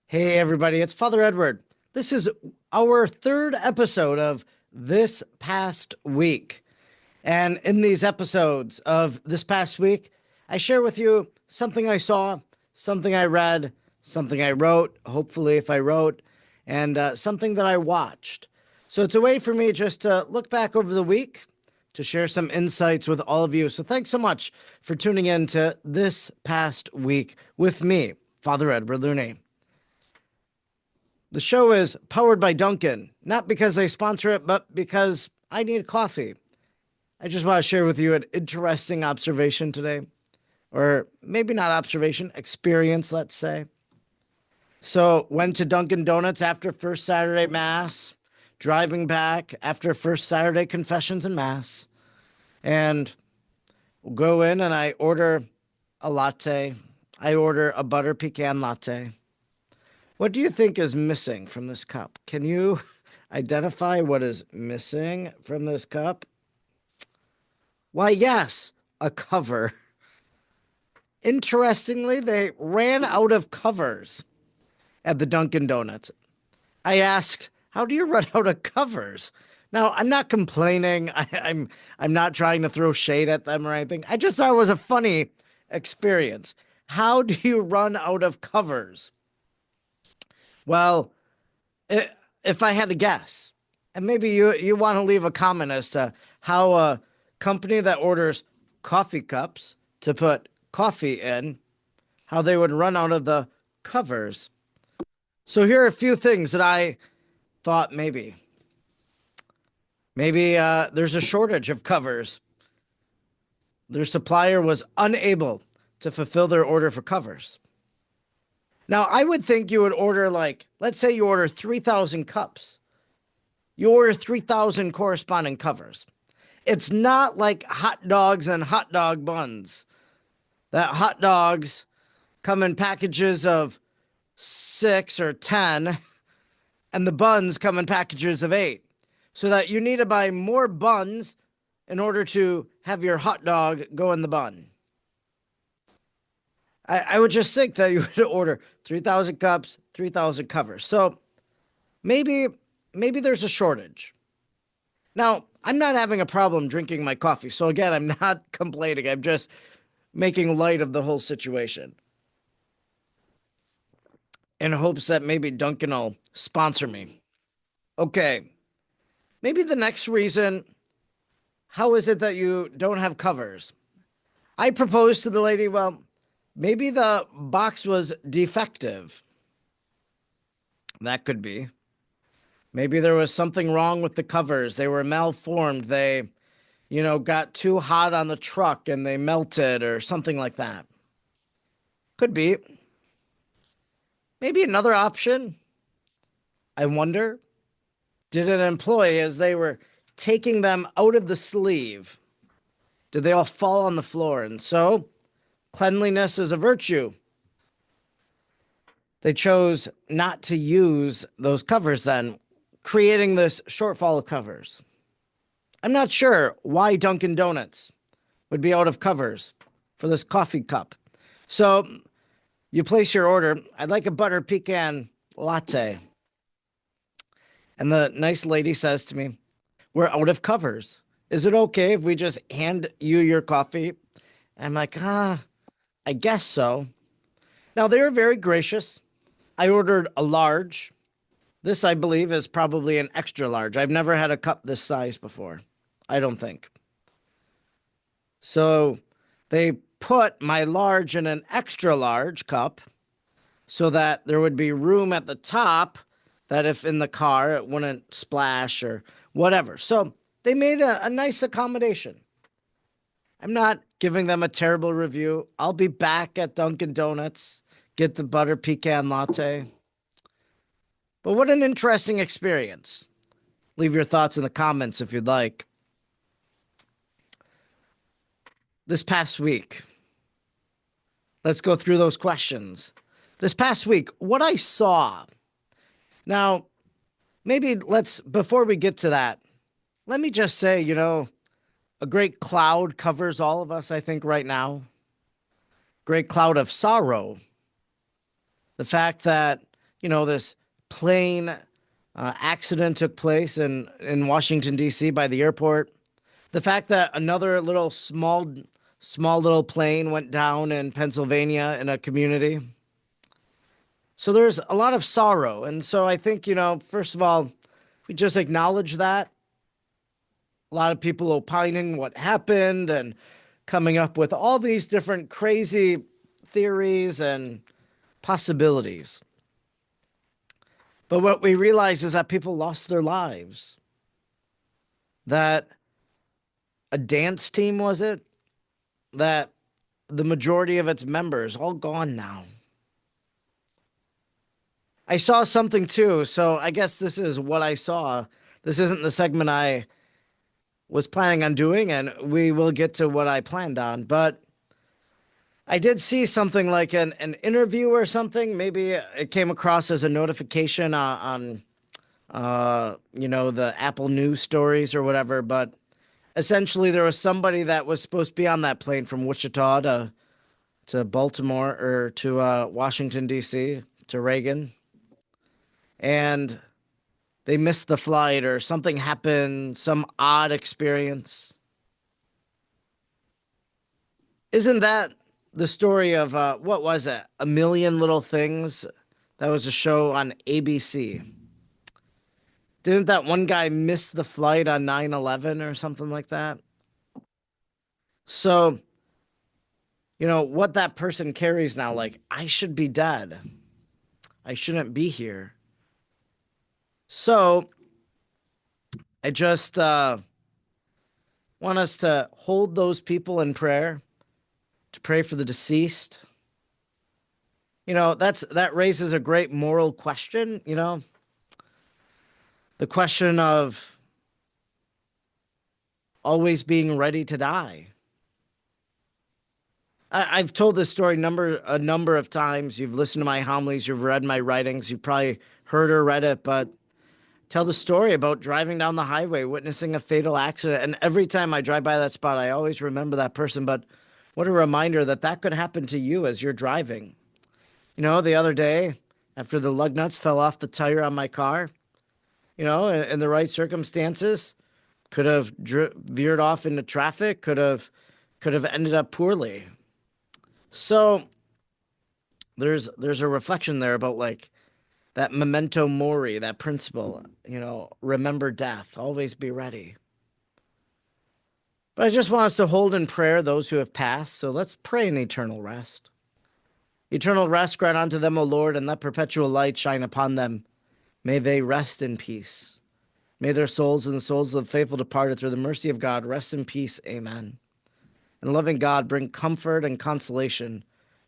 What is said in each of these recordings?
Hey, everybody, it's Father Edward. This is our third episode of This Past Week. And in these episodes of This Past Week, I share with you something I saw, something I read, something I wrote, hopefully, if I wrote, and something that I watched. So it's a way for me just to look back over the week, to share some insights with all of you. So thanks so much for tuning in to This Past Week with me, Father Edward Looney. The show is powered by Dunkin, not because they sponsor it, but because I need coffee. I just want to share with you an interesting observation today, or maybe not observation, experience, let's say. So, went to Dunkin' Donuts after First Saturday Mass, driving back after First Saturday Confessions and Mass, and go in and I order a latte. I order a butter pecan latte. What do you think is missing from this cup? Can you identify what is missing from this cup? Why, yes, a cover. Interestingly, they ran out of covers at the Dunkin' Donuts. I asked, how do you run out of covers? Now, I'm not complaining. I'm not trying to throw shade at them or anything. I just thought it was a funny experience. How do you run out of covers? Well, if I had to guess, and maybe you want to leave a comment as to how a company that orders coffee cups to put coffee in, how they would run out of the covers. So here are a few things that I thought maybe. Maybe there's a shortage of covers. Their supplier was unable to fulfill their order for covers. Now, I would think you would order, like, let's say you order 3,000 cups. You order 3,000 corresponding covers. It's not like hot dogs and hot dog buns. That hot dogs come in packages of 6 or 10, and the buns come in packages of 8. So that you need to buy more buns in order to have your hot dog go in the bun. I would just think that you would order 3,000 cups, 3,000 covers. So maybe there's a shortage. Now, I'm not having a problem drinking my coffee. So again, I'm not complaining. I'm just making light of the whole situation in hopes that maybe Dunkin' will sponsor me. Okay, maybe the next reason, how is it that you don't have covers? I proposed to the lady, well, maybe the box was defective. That could be. Maybe there was something wrong with the covers. They were malformed. They, got too hot on the truck and they melted or something like that. Could be. Maybe another option. I wonder, did an employee, as they were taking them out of the sleeve, did they all fall on the floor? And so cleanliness is a virtue. They chose not to use those covers then, creating this shortfall of covers. I'm not sure why Dunkin' Donuts would be out of covers for this coffee cup. So you place your order. I'd like a butter pecan latte. And the nice lady says to me, we're out of covers. Is it okay if we just hand you your coffee? And I'm like, I guess so. Now, they were very gracious. I ordered a large. This, I believe, is probably an extra large. I've never had a cup this size before. I don't think. So they put my large in an extra large cup so that there would be room at the top that if in the car it wouldn't splash or whatever. So they made a nice accommodation. I'm not giving them a terrible review. I'll be back at Dunkin' Donuts, get the butter pecan latte. But what an interesting experience. Leave your thoughts in the comments if you'd like. This past week, let's go through those questions. This past week, what I saw. Now, before we get to that, let me just say, a great cloud covers all of us, I think, right now. Great cloud of sorrow. The fact that, this plane accident took place in Washington, D.C. by the airport. The fact that another little small little plane went down in Pennsylvania in a community. So there's a lot of sorrow. And so I think, first of all, we just acknowledge that. A lot of people opining what happened and coming up with all these different crazy theories and possibilities. But what we realize is that people lost their lives. That a dance team, was it? That the majority of its members all gone now. I saw something too, so I guess this is what I saw. This isn't the segment I was planning on doing, and we will get to what I planned on, but I did see something like an interview or something. Maybe it came across as a notification on the Apple News stories or whatever, but essentially there was somebody that was supposed to be on that plane from Wichita to Baltimore or to Washington, D.C., to Reagan, and they missed the flight or something happened, some odd experience. Isn't that the story of, what was it? A Million Little Things? That was a show on ABC. Didn't that one guy miss the flight on 9/11 or something like that? So, what that person carries now, like, I should be dead. I shouldn't be here. So, I just want us to hold those people in prayer, to pray for the deceased. That raises a great moral question, the question of always being ready to die. I've told this story a number of times. You've listened to my homilies, you've read my writings, you've probably heard or read it, but tell the story about driving down the highway, witnessing a fatal accident. And every time I drive by that spot, I always remember that person. But what a reminder that could happen to you as you're driving. The other day, after the lug nuts fell off the tire on my car, in the right circumstances, could have veered off into traffic, could have ended up poorly. So there's a reflection there about like that memento mori, that principle, remember death, always be ready. But I just want us to hold in prayer those who have passed. So let's pray in eternal rest. Eternal rest grant unto them, O Lord, and let perpetual light shine upon them. May they rest in peace. May their souls and the souls of the faithful departed through the mercy of God rest in peace. Amen. And loving God, bring comfort and consolation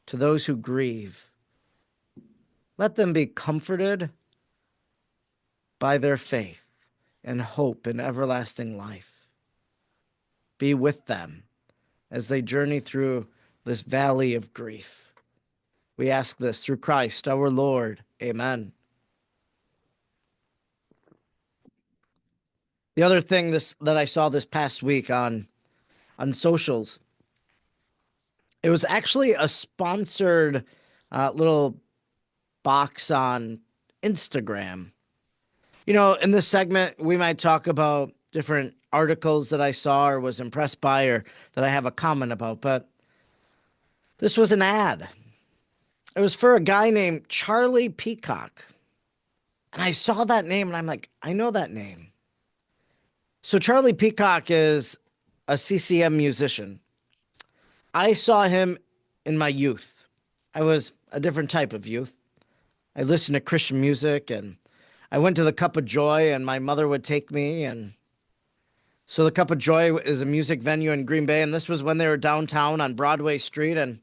to those who grieve. Let them be comforted by their faith and hope in everlasting life. Be with them as they journey through this valley of grief. We ask this through Christ our Lord. Amen. The other thing that I saw this past week on socials, it was actually a sponsored little box on Instagram. In this segment, we might talk about different articles that I saw or was impressed by or that I have a comment about, but this was an ad. It was for a guy named Charlie Peacock. And I saw that name and I'm like, I know that name. So Charlie Peacock is a CCM musician. I saw him in my youth. I was a different type of youth. I listened to Christian music and I went to the Cup of Joy and my mother would take me. And so the Cup of Joy is a music venue in Green Bay. And this was when they were downtown on Broadway Street. And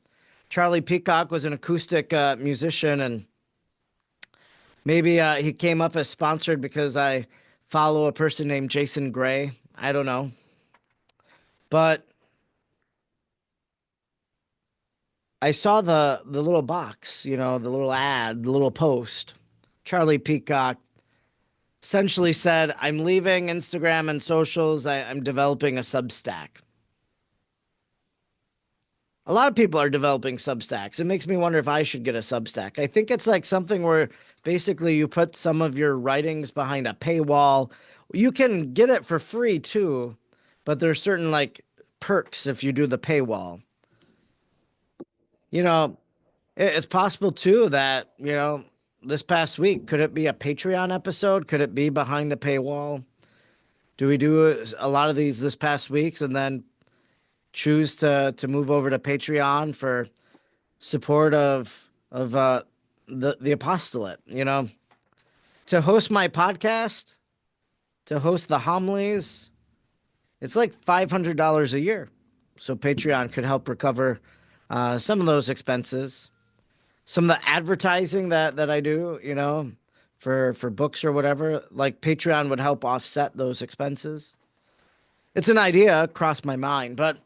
Charlie Peacock was an acoustic musician. And maybe he came up as sponsored because I follow a person named Jason Gray. I don't know. But I saw the little box, the little ad, the little post. Charlie Peacock essentially said, I'm leaving Instagram and socials. I'm developing a Substack. A lot of people are developing Substacks. It makes me wonder if I should get a Substack. I think it's like something where basically you put some of your writings behind a paywall. You can get it for free too, but there's certain like perks if you do the paywall. You know, it's possible too that, this past week, could it be a Patreon episode? Could it be behind the paywall? Do we do a lot of these this past weeks and then choose to move over to Patreon for support of the apostolate, to host my podcast, to host the homilies, it's like $500 a year. So Patreon could help recover some of those expenses, some of the advertising that I do, for books or whatever. Like Patreon would help offset those expenses. It's an idea crossed my mind, but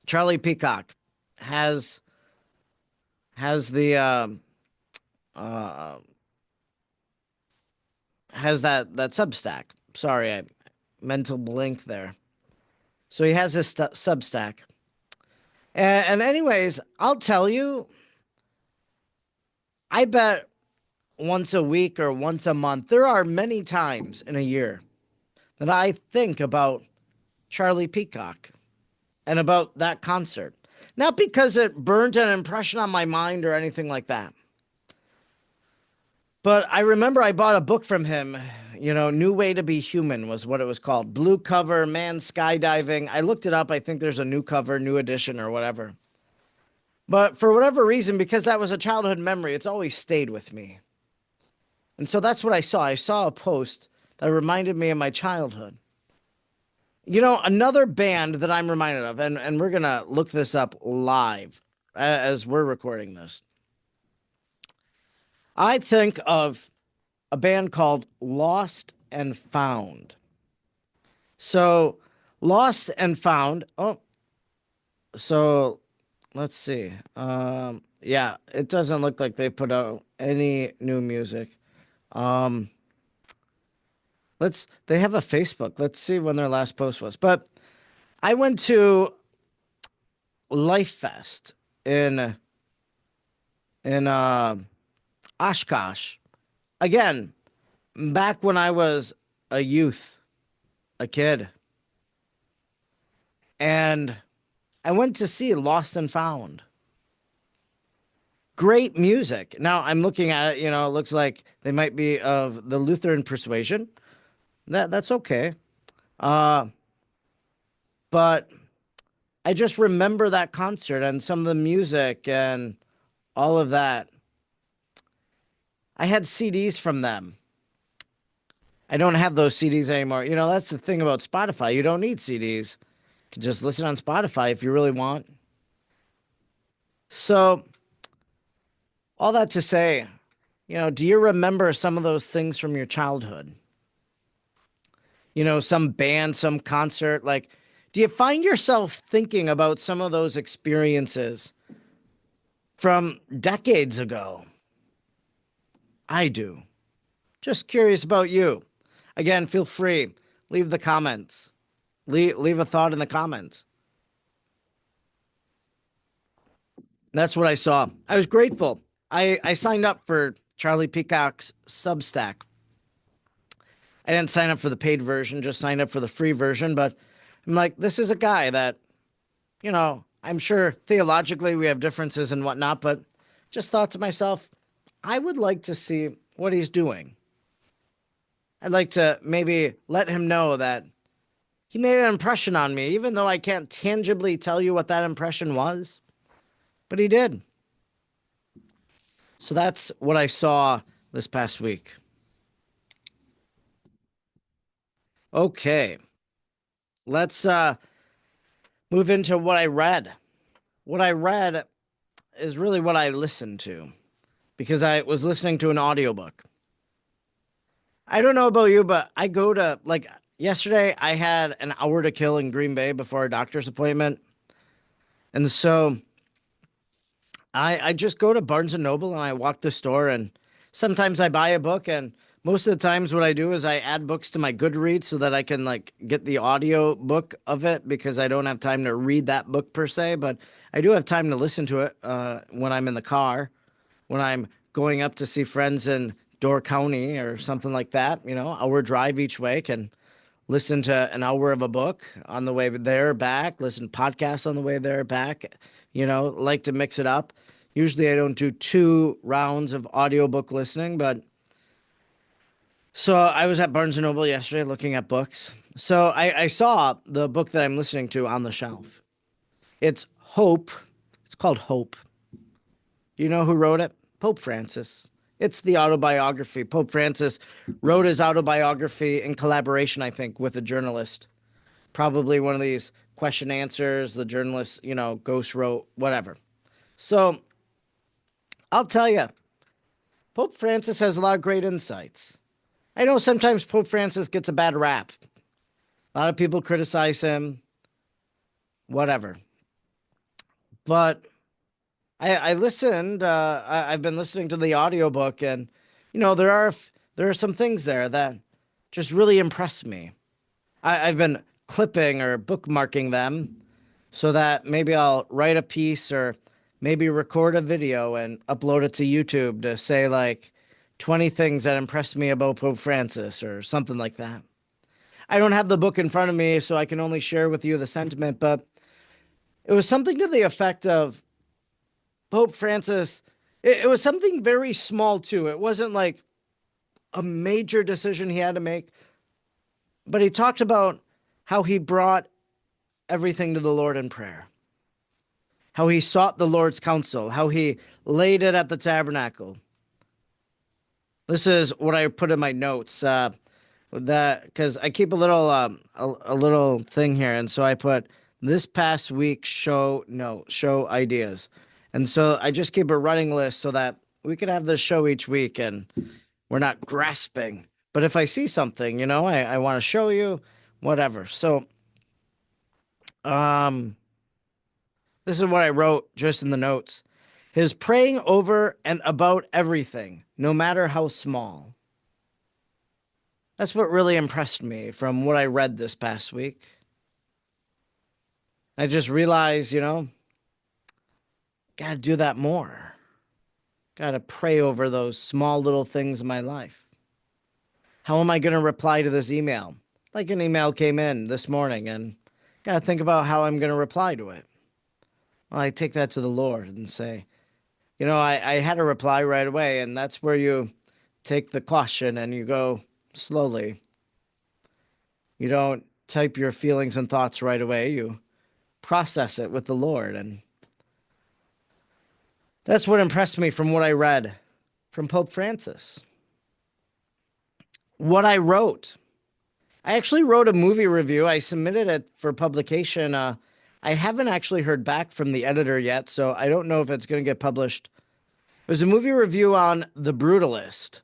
Charlie Peacock has the uh, has that Substack. Sorry, I mental blink there. So he has this Substack, and anyways, I'll tell you, I bet once a week or once a month, there are many times in a year that I think about Charlie Peacock and about that concert. Not because it burned an impression on my mind or anything like that. But I remember I bought a book from him, New Way to Be Human was what it was called. Blue cover, man skydiving. I looked it up. I think there's a new cover, new edition or whatever. But for whatever reason, because that was a childhood memory, it's always stayed with me. And so that's what I saw. I saw a post that reminded me of my childhood. Another band that I'm reminded of, and we're going to look this up live as we're recording this. I think of a band called Lost and Found. So, Lost and Found. Oh, so let's see. Yeah, it doesn't look like they put out any new music. They have a Facebook. Let's see when their last post was. But I went to Life Fest in Oshkosh. Again, back when I was a youth, a kid. And I went to see Lost and Found. Great music. Now I'm looking at it, it looks like they might be of the Lutheran persuasion. That's okay. But I just remember that concert and some of the music and all of that. I had CDs from them. I don't have those CDs anymore. That's the thing about Spotify. You don't need CDs. You can just listen on Spotify if you really want. So, all that to say, do you remember some of those things from your childhood? Some band, some concert. Like, do you find yourself thinking about some of those experiences from decades ago? I do. Just curious about you. Again, feel free. Leave the comments. Leave a thought in the comments. That's what I saw. I was grateful. I signed up for Charlie Peacock's Substack. I didn't sign up for the paid version, just signed up for the free version. But I'm like, this is a guy that, I'm sure theologically we have differences and whatnot, but just thought to myself, I would like to see what he's doing. I'd like to maybe let him know that he made an impression on me, even though I can't tangibly tell you what that impression was. But he did. So that's what I saw this past week. Okay. Let's move into what I read. What I read is really what I listened to because I was listening to an audiobook. I don't know about you, but I go to, like, yesterday I had an hour to kill in Green Bay before a doctor's appointment. And so I just go to Barnes and Noble and I walk the store and sometimes I buy a book and Most of the times what I do is I add books to my Goodreads so that I can like get the audio book of it because I don't have time to read that book per se, but I do have time to listen to it when I'm in the car, when I'm going up to see friends in Door County or something like that, hour drive each way, can listen to an hour of a book on the way there, back, listen to podcasts on the way there, back, like to mix it up. Usually I don't do 2 rounds of audiobook listening, but so I was at Barnes& Noble yesterday looking at books. So I saw the book that I'm listening to on the shelf. It's Hope. It's called Hope. You know who wrote it? Pope Francis. It's the autobiography. Pope Francis wrote his autobiography in collaboration, I think, with a journalist. Probably one of these question answers, the journalist, ghost wrote, whatever. So I'll tell you, Pope Francis has a lot of great insights. I know sometimes Pope Francis gets a bad rap. A lot of people criticize him, whatever. But I listened. I've been listening to the audiobook, and there are some things there that just really impress me. I've been clipping or bookmarking them so that maybe I'll write a piece or maybe record a video and upload it to YouTube to say like 20 things that impressed me about Pope Francis or something like that. I don't have the book in front of me, so I can only share with you the sentiment, but it was something to the effect of Pope Francis. It was something very small too. It wasn't like a major decision he had to make, but he talked about how he brought everything to the Lord in prayer, how he sought the Lord's counsel, how he laid it at the tabernacle. This is what I put in my notes, that because I keep a little thing here, and so I put this past week show ideas, and so I just keep a running list so that we could have this show each week, and we're not grasping. But if I see something, I want to show you, whatever. So, this is what I wrote just in the notes. His praying over and about everything, no matter how small. That's what really impressed me from what I read this past week. I just realized, got to do that more. Got to pray over those small little things in my life. How am I going to reply to this email? Like an email came in this morning and got to think about how I'm going to reply to it. Well, I take that to the Lord and say, I had a reply right away, and that's where you take the caution and you go slowly. You don't type your feelings and thoughts right away. You process it with the Lord. And that's what impressed me from what I read from Pope Francis. What I wrote. I actually wrote a movie review. I submitted it for publication. I haven't actually heard back from the editor yet, so I don't know if it's going to get published. It was a movie review on The Brutalist.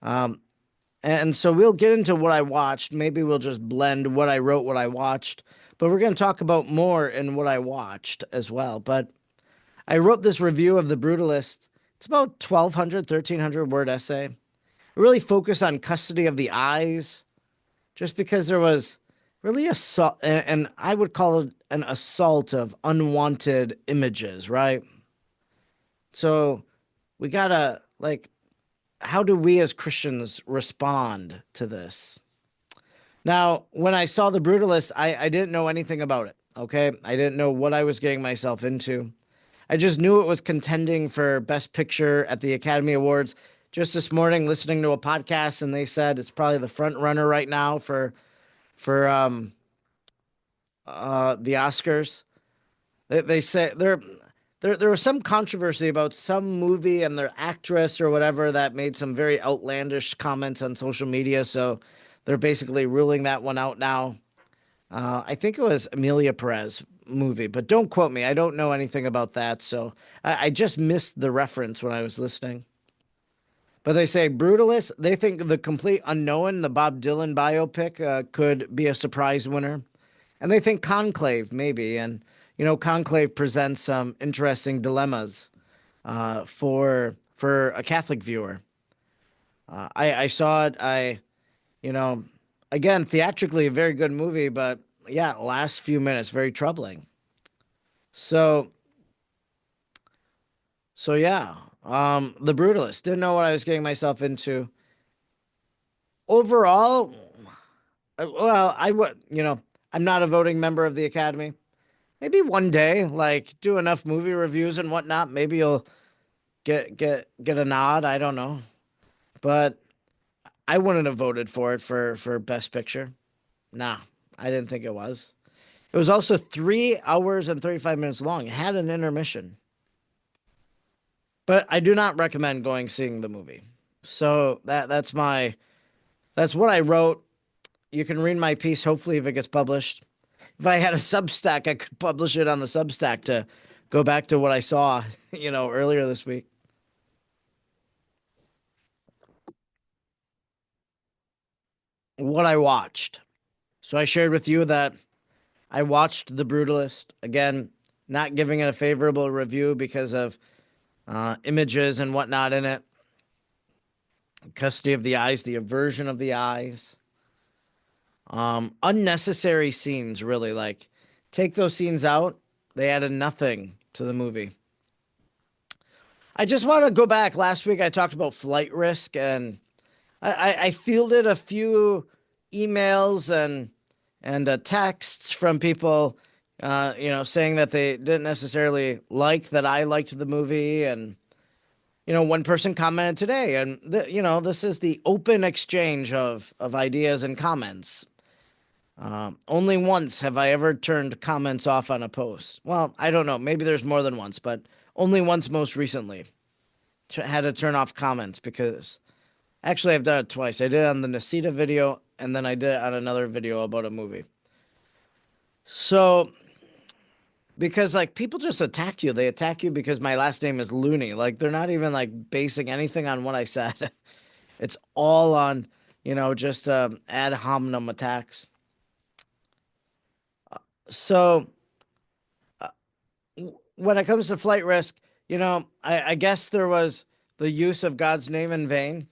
And so we'll get into what I watched. Maybe we'll just blend what I wrote, what I watched. But we're going to talk about more in what I watched as well. But I wrote this review of The Brutalist. It's about 1,200, 1,300 word essay. I really focus on custody of the eyes, just because there was really assault, and I would call it an assault of unwanted images, right? So we gotta, how do we as Christians respond to this? Now, when I saw The Brutalist, I didn't know anything about it, okay? I didn't know what I was getting myself into. I just knew it was contending for Best Picture at the Academy Awards. Just this morning, listening to a podcast, and they said it's probably the front runner right now for the Oscars. They say there was some controversy about some movie and their actress or whatever that made some very outlandish comments on social media. So they're basically ruling that one out now. I think it was Emilia Perez movie, but don't quote me. I don't know anything about that. So I just missed the reference when I was listening. But they say Brutalist, they think The Complete Unknown, the Bob Dylan biopic, could be a surprise winner. And they think Conclave, maybe. And, Conclave presents some interesting dilemmas for a Catholic viewer. I saw it. You know, again, theatrically, a very good movie, but yeah, last few minutes, very troubling. So, so yeah, The Brutalist. Didn't know what I was getting myself into. Overall, well, I would, I'm not a voting member of the Academy. Maybe one day, like do enough movie reviews and whatnot, maybe you'll get a nod. I don't know, but I wouldn't have voted for it for Best Picture. Nah, I didn't think it was. It was also 3 hours and 35 minutes long. It had an intermission, but I do not recommend going seeing the movie. So that's what I wrote. You can read my piece. Hopefully, if it gets published. If I had a Substack, I could publish it on the Substack to go back to what I saw, earlier this week. What I watched. So I shared with you that I watched The Brutalist. Again, not giving it a favorable review because of images and whatnot in it. Custody of the eyes, the aversion of the eyes. Unnecessary scenes, really. Like, take those scenes out. They added nothing to the movie. I just want to go back. Last week I talked about flight risk, and I fielded a few emails and texts from people, saying that they didn't necessarily like that I liked the movie, and one person commented today, and this is the open exchange of ideas and comments. Only once have I ever turned comments off on a post. Well, I don't know. Maybe there's more than once, but only once most recently. Had to turn off comments because actually I've done it twice. I did it on the Nasita video, and then I did it on another video about a movie. So, because like people just attack you. They attack you because my last name is Looney. Like they're not even like basing anything on what I said. It's all on, just ad hominem attacks. So, when it comes to flight risk, I guess there was the use of God's name in vain.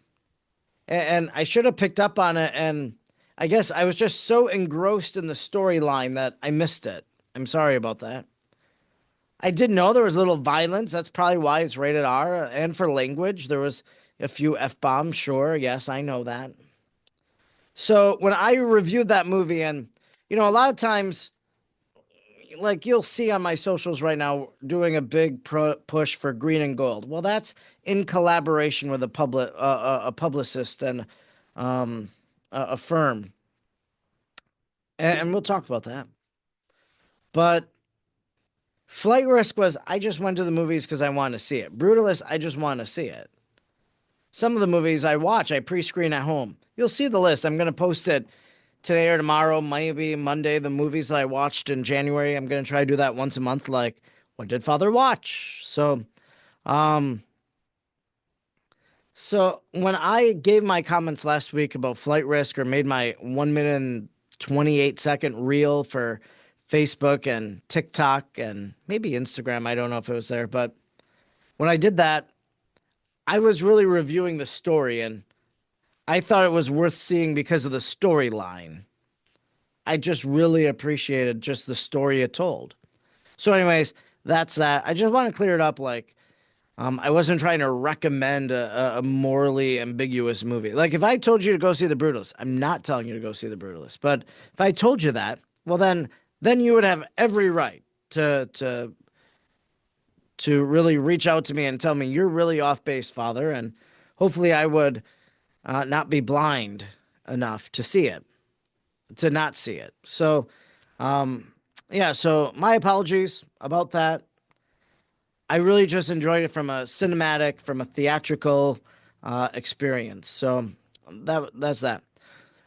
And I should have picked up on it. And I guess I was just so engrossed in the storyline that I missed it. I'm sorry about that. I did know there was a little violence. That's probably why it's rated R. And for language, there was a few F bombs. Sure. Yes, I know that. So when I reviewed that movie, and, a lot of times, like you'll see on my socials right now, doing a big push for green and gold. Well, that's in collaboration with a publicist and a firm, and we'll talk about that. But Flight Risk was I just went to the movies because I wanted to see it. Brutalist, I just want to see it. Some of the movies I watch, I pre-screen at home. You'll see the list. I'm going to post it today or tomorrow, maybe Monday, the movies that I watched in January. I'm going to try to do that once a month. Like, what did Father watch? Um, so when I gave my comments last week about flight risk or made my 1 minute and 28-second reel for Facebook and TikTok and maybe Instagram, I don't know if it was there, but when I did that, I was really reviewing the story, and I thought it was worth seeing because of the storyline. I just really appreciated just the story it told. So, anyways, that's that. I just want to clear it up. Like, I wasn't trying to recommend a morally ambiguous movie. Like, if I told you to go see The Brutalist, I'm not telling you to go see The Brutalist. But if I told you that, well, then you would have every right to really reach out to me and tell me you're really off base, Father, and hopefully I would not be blind enough to see it, to not see it. So, yeah, so my apologies about that. I really just enjoyed it from a cinematic, from a theatrical experience. So that's that.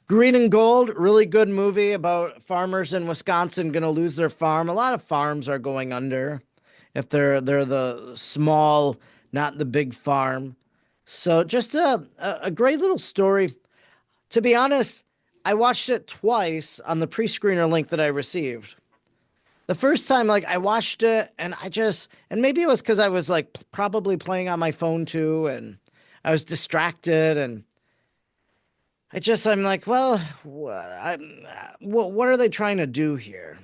Green and Gold, really good movie about farmers in Wisconsin going to lose their farm. A lot of farms are going under if they're the small, not the big farm. So just a great little story. To be honest, I watched it twice on the pre-screener link that I received. The first time, like, I watched it and and maybe it was because I was like probably playing on my phone too, and I was distracted, and I'm like, well, what are they trying to do here?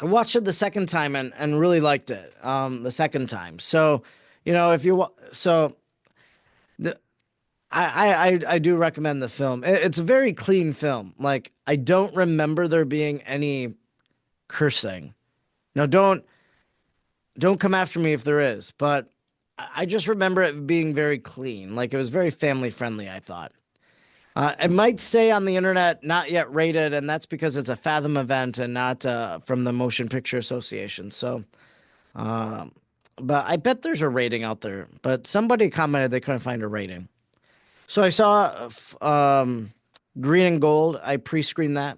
I watched it the second time and really liked it. The second time. So, if you so the, I do recommend the film. It's a very clean film. Like I don't remember there being any cursing. No, don't come after me if there is, but I just remember it being very clean. Like it was very family friendly, I thought. It might say on the internet not yet rated, and that's because it's a Fathom event and not from the Motion Picture Association. So, um, but I bet there's a rating out there. But somebody commented they couldn't find a rating. So I saw Green and Gold. I pre-screened that.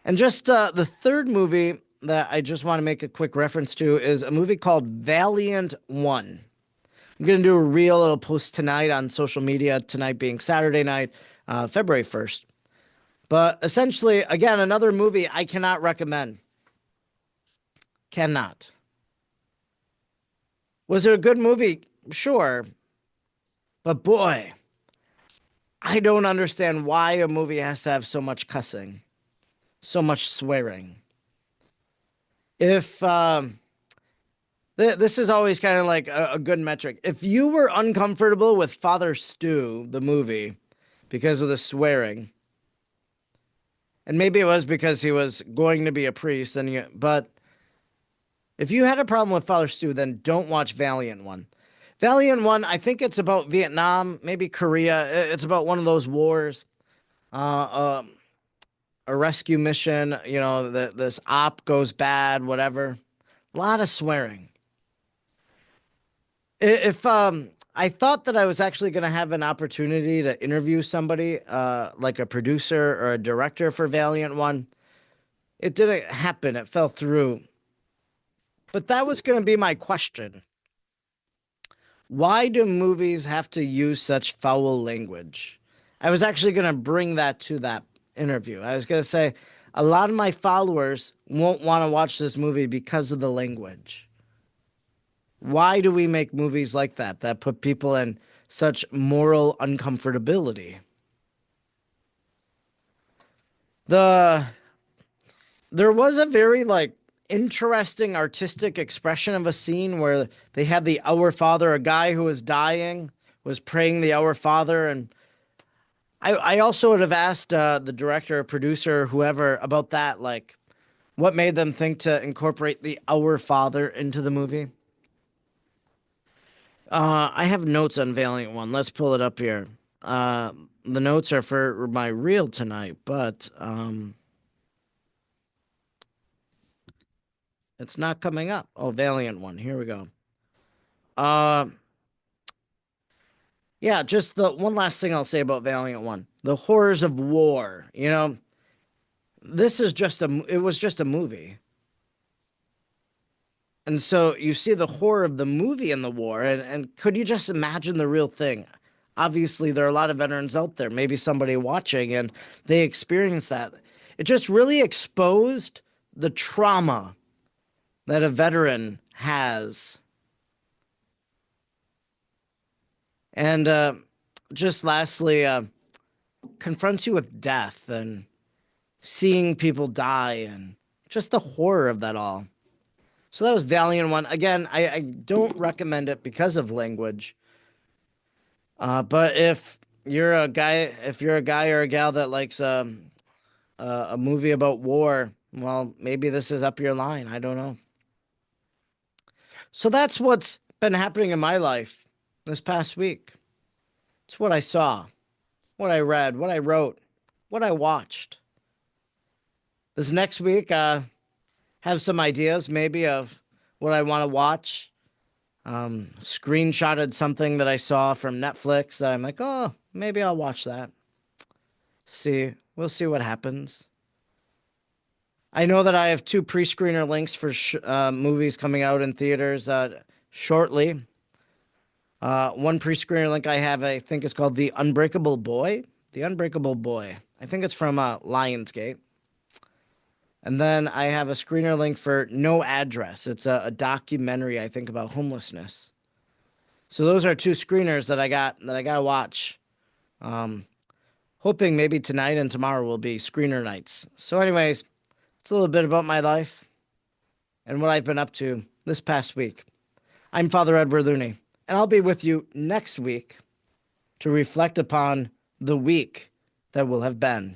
And just the third movie that I just want to make a quick reference to is a movie called Valiant One. I'm going to do a reel. It'll post tonight on social media, tonight being Saturday night, February 1st. But essentially, again, another movie I cannot recommend. Cannot. Was it a good movie? Sure. But boy, I don't understand why a movie has to have so much cussing, so much swearing. If this is always kind of like a good metric. If you were uncomfortable with Father Stew, the movie, because of the swearing, and maybe it was because he was going to be a priest, but if you had a problem with Father Stew, then don't watch Valiant One. Valiant One, I think it's about Vietnam, maybe Korea. It's about one of those wars, uh, a rescue mission. This op goes bad, whatever. A lot of swearing. If I thought that I was actually going to have an opportunity to interview somebody, like a producer or a director for Valiant One, it didn't happen. It fell through. But that was going to be my question. Why do movies have to use such foul language? I was actually going to bring that to that interview. I was going to say a lot of my followers won't want to watch this movie because of the language. Why do we make movies like that put people in such moral uncomfortability? The There was a very like interesting artistic expression of a scene where they had the Our Father, a guy who was dying was praying the Our Father, and I also would have asked the director, producer, whoever about that, like what made them think to incorporate the Our Father into the movie. I have notes on Valiant One. Let's pull it up here. The notes are for my reel tonight, but it's not coming up. Oh, Valiant One. Here we go. Uh, yeah, just the one last thing I'll say about Valiant One. The horrors of war. It was just a movie. And so you see the horror of the movie and the war, and could you just imagine the real thing? Obviously, there are a lot of veterans out there, maybe somebody watching, and they experienced that. It just really exposed the trauma that a veteran has. And just lastly, confronts you with death and seeing people die and just the horror of that all. So that was Valiant One. Again, I don't recommend it because of language. But if you're a guy or a gal that likes a movie about war, well, maybe this is up your line. I don't know. So that's what's been happening in my life this past week. It's what I saw, what I read, what I wrote, what I watched. This next week, have some ideas maybe of what I want to watch. Screenshotted something that I saw from Netflix that I'm like, oh, maybe I'll watch that. We'll see what happens. I know that I have two pre-screener links for movies coming out in theaters shortly. One pre-screener link I have, I think, is called The Unbreakable Boy. The Unbreakable Boy. I think it's from Lionsgate. And then I have a screener link for No Address. It's a documentary, I think, about homelessness. So those are two screeners that I got to watch. hoping maybe tonight and tomorrow will be screener nights. So anyways, it's a little bit about my life and what I've been up to this past week. I'm Father Edward Looney, and I'll be with you next week to reflect upon the week that will have been.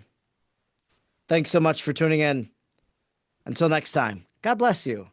Thanks so much for tuning in. Until next time, God bless you.